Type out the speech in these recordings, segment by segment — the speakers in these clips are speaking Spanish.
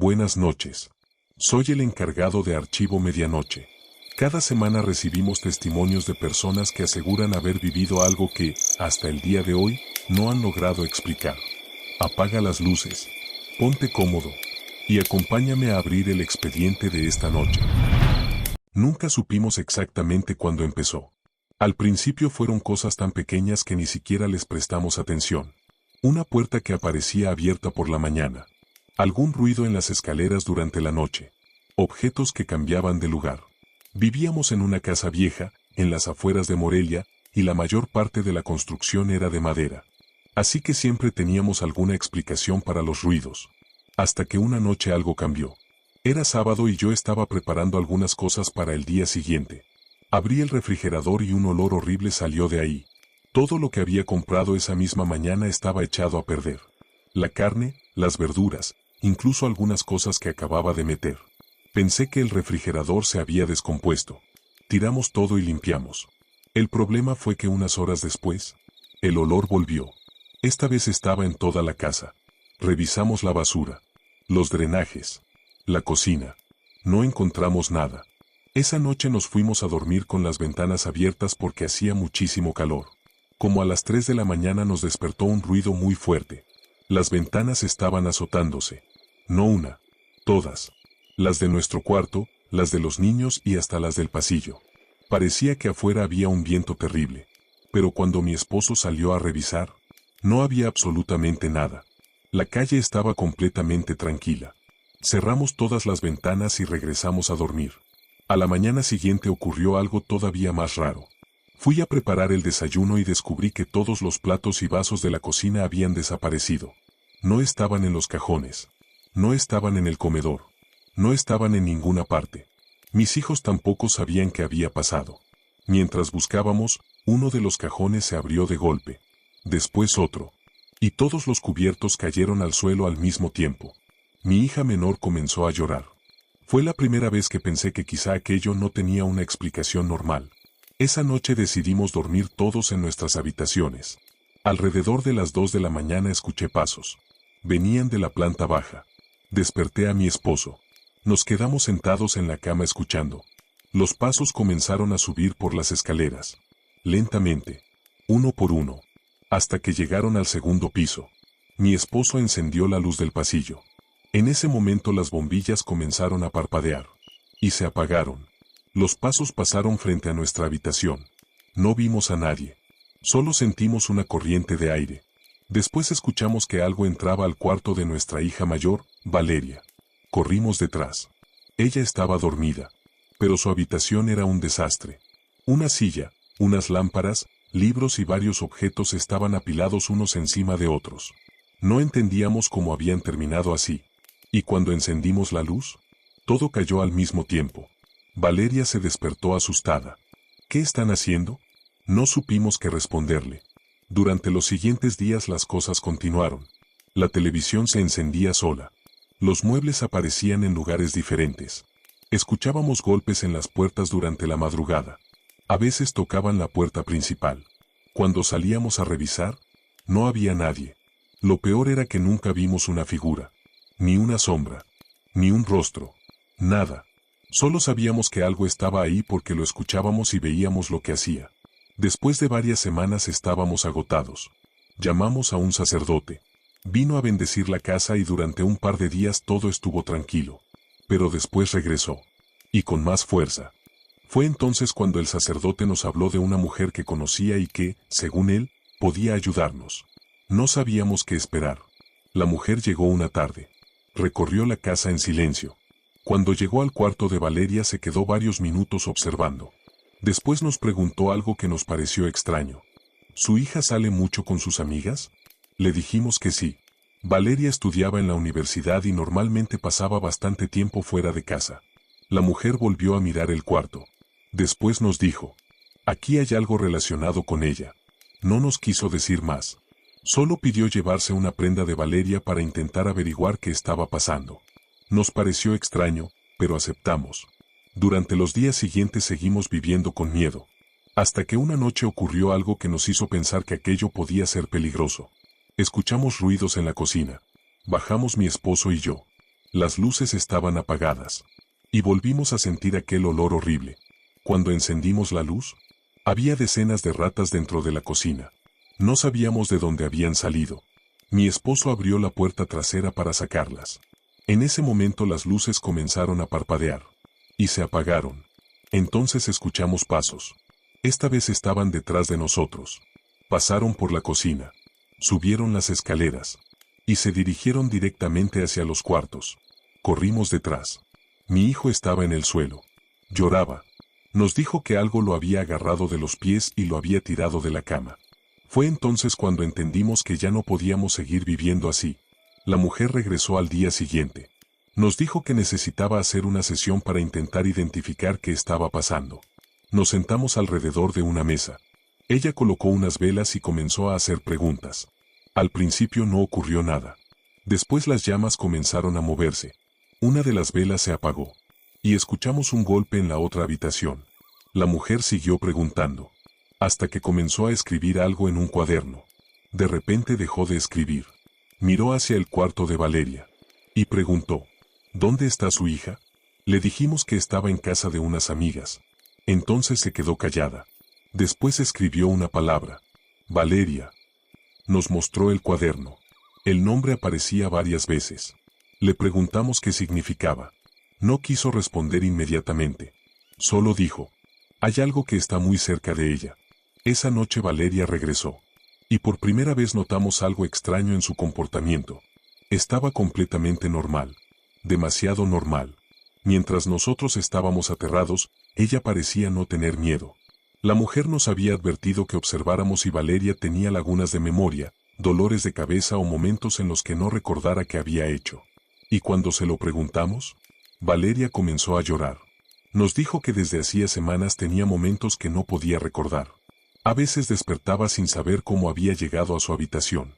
Buenas noches. Soy el encargado de Archivo Medianoche. Cada semana recibimos testimonios de personas que aseguran haber vivido algo que, hasta el día de hoy, no han logrado explicar. Apaga las luces, ponte cómodo y acompáñame a abrir el expediente de esta noche. Nunca supimos exactamente cuándo empezó. Al principio fueron cosas tan pequeñas que ni siquiera les prestamos atención. Una puerta que aparecía abierta por la mañana. Algún ruido en las escaleras durante la noche. Objetos que cambiaban de lugar. Vivíamos en una casa vieja, en las afueras de Morelia, y la mayor parte de la construcción era de madera. Así que siempre teníamos alguna explicación para los ruidos. Hasta que una noche algo cambió. Era sábado y yo estaba preparando algunas cosas para el día siguiente. Abrí el refrigerador y un olor horrible salió de ahí. Todo lo que había comprado esa misma mañana estaba echado a perder. La carne, las verduras, incluso algunas cosas que acababa de meter. Pensé que el refrigerador se había descompuesto. Tiramos todo y limpiamos. El problema fue que unas horas después, el olor volvió. Esta vez estaba en toda la casa. Revisamos la basura, los drenajes, la cocina. No encontramos nada. Esa noche nos fuimos a dormir con las ventanas abiertas porque hacía muchísimo calor. Como a las 3 de la mañana nos despertó un ruido muy fuerte. Las ventanas estaban azotándose. No una, todas. Las de nuestro cuarto, las de los niños y hasta las del pasillo. Parecía que afuera había un viento terrible. Pero cuando mi esposo salió a revisar, no había absolutamente nada. La calle estaba completamente tranquila. Cerramos todas las ventanas y regresamos a dormir. A la mañana siguiente ocurrió algo todavía más raro. Fui a preparar el desayuno y descubrí que todos los platos y vasos de la cocina habían desaparecido. No estaban en los cajones. No estaban en el comedor. No estaban en ninguna parte. Mis hijos tampoco sabían qué había pasado. Mientras buscábamos, uno de los cajones se abrió de golpe. Después otro. Y todos los cubiertos cayeron al suelo al mismo tiempo. Mi hija menor comenzó a llorar. Fue la primera vez que pensé que quizá aquello no tenía una explicación normal. Esa noche decidimos dormir todos en nuestras habitaciones. Alrededor de las 2 de la mañana escuché pasos. Venían de la planta baja. Desperté a mi esposo. Nos quedamos sentados en la cama escuchando. Los pasos comenzaron a subir por las escaleras. Lentamente. Uno por uno. Hasta que llegaron al segundo piso. Mi esposo encendió la luz del pasillo. En ese momento las bombillas comenzaron a parpadear. Y se apagaron. Los pasos pasaron frente a nuestra habitación. No vimos a nadie. Solo sentimos una corriente de aire. Después escuchamos que algo entraba al cuarto de nuestra hija mayor, Valeria. Corrimos detrás. Ella estaba dormida. Pero su habitación era un desastre. Una silla, unas lámparas, libros y varios objetos estaban apilados unos encima de otros. No entendíamos cómo habían terminado así. Y cuando encendimos la luz, todo cayó al mismo tiempo. Valeria se despertó asustada. ¿Qué están haciendo? No supimos qué responderle. Durante los siguientes días las cosas continuaron. La televisión se encendía sola. Los muebles aparecían en lugares diferentes. Escuchábamos golpes en las puertas durante la madrugada. A veces tocaban la puerta principal. Cuando salíamos a revisar, no había nadie. Lo peor era que nunca vimos una figura. Ni una sombra. Ni un rostro. Nada. Solo sabíamos que algo estaba ahí porque lo escuchábamos y veíamos lo que hacía. Después de varias semanas estábamos agotados. Llamamos a un sacerdote. Vino a bendecir la casa y durante un par de días todo estuvo tranquilo. Pero después regresó. Y con más fuerza. Fue entonces cuando el sacerdote nos habló de una mujer que conocía y que, según él, podía ayudarnos. No sabíamos qué esperar. La mujer llegó una tarde. Recorrió la casa en silencio. Cuando llegó al cuarto de Valeria se quedó varios minutos observando. Después nos preguntó algo que nos pareció extraño. ¿Su hija sale mucho con sus amigas? Le dijimos que sí. Valeria estudiaba en la universidad y normalmente pasaba bastante tiempo fuera de casa. La mujer volvió a mirar el cuarto. Después nos dijo, aquí hay algo relacionado con ella. No nos quiso decir más. Solo pidió llevarse una prenda de Valeria para intentar averiguar qué estaba pasando. Nos pareció extraño, pero aceptamos. Durante los días siguientes seguimos viviendo con miedo. Hasta que una noche ocurrió algo que nos hizo pensar que aquello podía ser peligroso. Escuchamos ruidos en la cocina. Bajamos mi esposo y yo. Las luces estaban apagadas. Y volvimos a sentir aquel olor horrible. Cuando encendimos la luz, había decenas de ratas dentro de la cocina. No sabíamos de dónde habían salido. Mi esposo abrió la puerta trasera para sacarlas. En ese momento las luces comenzaron a parpadear. Y se apagaron. Entonces escuchamos pasos. Esta vez estaban detrás de nosotros. Pasaron por la cocina. Subieron las escaleras. Y se dirigieron directamente hacia los cuartos. Corrimos detrás. Mi hijo estaba en el suelo. Lloraba. Nos dijo que algo lo había agarrado de los pies y lo había tirado de la cama. Fue entonces cuando entendimos que ya no podíamos seguir viviendo así. La mujer regresó al día siguiente. Nos dijo que necesitaba hacer una sesión para intentar identificar qué estaba pasando. Nos sentamos alrededor de una mesa. Ella colocó unas velas y comenzó a hacer preguntas. Al principio no ocurrió nada. Después las llamas comenzaron a moverse. Una de las velas se apagó. Y escuchamos un golpe en la otra habitación. La mujer siguió preguntando. Hasta que comenzó a escribir algo en un cuaderno. De repente dejó de escribir. Miró hacia el cuarto de Valeria. Y preguntó. ¿Dónde está su hija? Le dijimos que estaba en casa de unas amigas. Entonces se quedó callada. Después escribió una palabra. Valeria. Nos mostró el cuaderno. El nombre aparecía varias veces. Le preguntamos qué significaba. No quiso responder inmediatamente. Solo dijo. Hay algo que está muy cerca de ella. Esa noche Valeria regresó. Y por primera vez notamos algo extraño en su comportamiento. Estaba completamente normal. Demasiado normal. Mientras nosotros estábamos aterrados, ella parecía no tener miedo. La mujer nos había advertido que observáramos si Valeria tenía lagunas de memoria, dolores de cabeza o momentos en los que no recordara qué había hecho. Y cuando se lo preguntamos, Valeria comenzó a llorar. Nos dijo que desde hacía semanas tenía momentos que no podía recordar. A veces despertaba sin saber cómo había llegado a su habitación.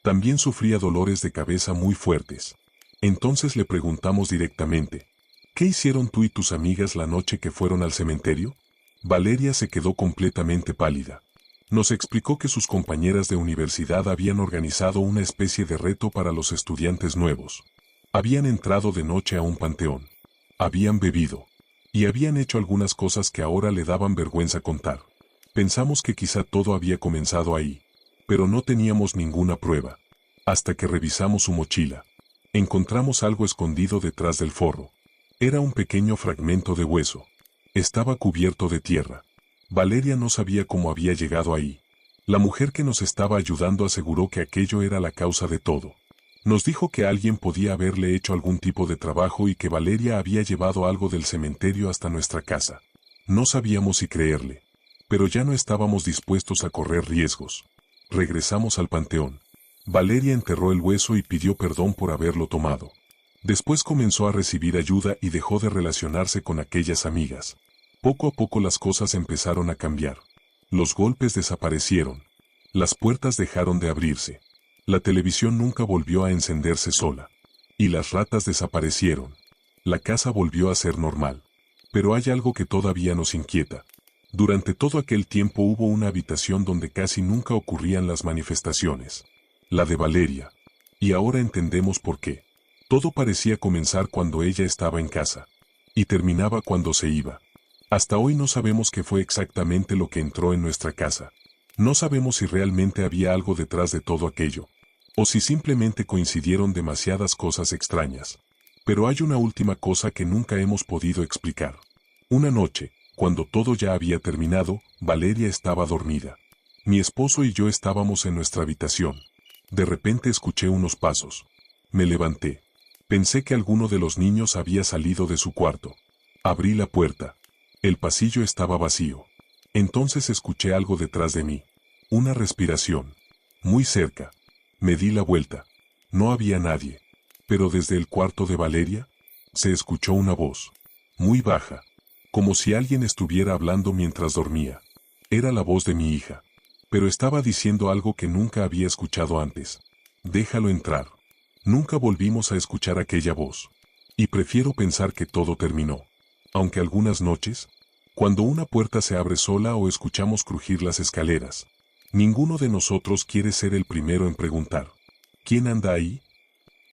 También sufría dolores de cabeza muy fuertes. Entonces le preguntamos directamente, ¿qué hicieron tú y tus amigas la noche que fueron al cementerio? Valeria se quedó completamente pálida. Nos explicó que sus compañeras de universidad habían organizado una especie de reto para los estudiantes nuevos. Habían entrado de noche a un panteón. Habían bebido. Y habían hecho algunas cosas que ahora le daban vergüenza contar. Pensamos que quizá todo había comenzado ahí. Pero no teníamos ninguna prueba. Hasta que revisamos su mochila. Encontramos algo escondido detrás del forro. Era un pequeño fragmento de hueso. Estaba cubierto de tierra. Valeria no sabía cómo había llegado ahí. La mujer que nos estaba ayudando aseguró que aquello era la causa de todo. Nos dijo que alguien podía haberle hecho algún tipo de trabajo y que Valeria había llevado algo del cementerio hasta nuestra casa. No sabíamos si creerle. Pero ya no estábamos dispuestos a correr riesgos. Regresamos al panteón. Valeria enterró el hueso y pidió perdón por haberlo tomado. Después comenzó a recibir ayuda y dejó de relacionarse con aquellas amigas. Poco a poco las cosas empezaron a cambiar. Los golpes desaparecieron. Las puertas dejaron de abrirse. La televisión nunca volvió a encenderse sola. Y las ratas desaparecieron. La casa volvió a ser normal. Pero hay algo que todavía nos inquieta. Durante todo aquel tiempo hubo una habitación donde casi nunca ocurrían las manifestaciones. La de Valeria. Y ahora entendemos por qué. Todo parecía comenzar cuando ella estaba en casa. Y terminaba cuando se iba. Hasta hoy no sabemos qué fue exactamente lo que entró en nuestra casa. No sabemos si realmente había algo detrás de todo aquello. O si simplemente coincidieron demasiadas cosas extrañas. Pero hay una última cosa que nunca hemos podido explicar. Una noche, cuando todo ya había terminado, Valeria estaba dormida. Mi esposo y yo estábamos en nuestra habitación. De repente escuché unos pasos. Me levanté. Pensé que alguno de los niños había salido de su cuarto. Abrí la puerta. El pasillo estaba vacío. Entonces escuché algo detrás de mí. Una respiración. Muy cerca. Me di la vuelta. No había nadie. Pero desde el cuarto de Valeria, se escuchó una voz. Muy baja. Como si alguien estuviera hablando mientras dormía. Era la voz de mi hija. Pero estaba diciendo algo que nunca había escuchado antes. Déjalo entrar. Nunca volvimos a escuchar aquella voz. Y prefiero pensar que todo terminó. Aunque algunas noches, cuando una puerta se abre sola o escuchamos crujir las escaleras, ninguno de nosotros quiere ser el primero en preguntar, ¿quién anda ahí?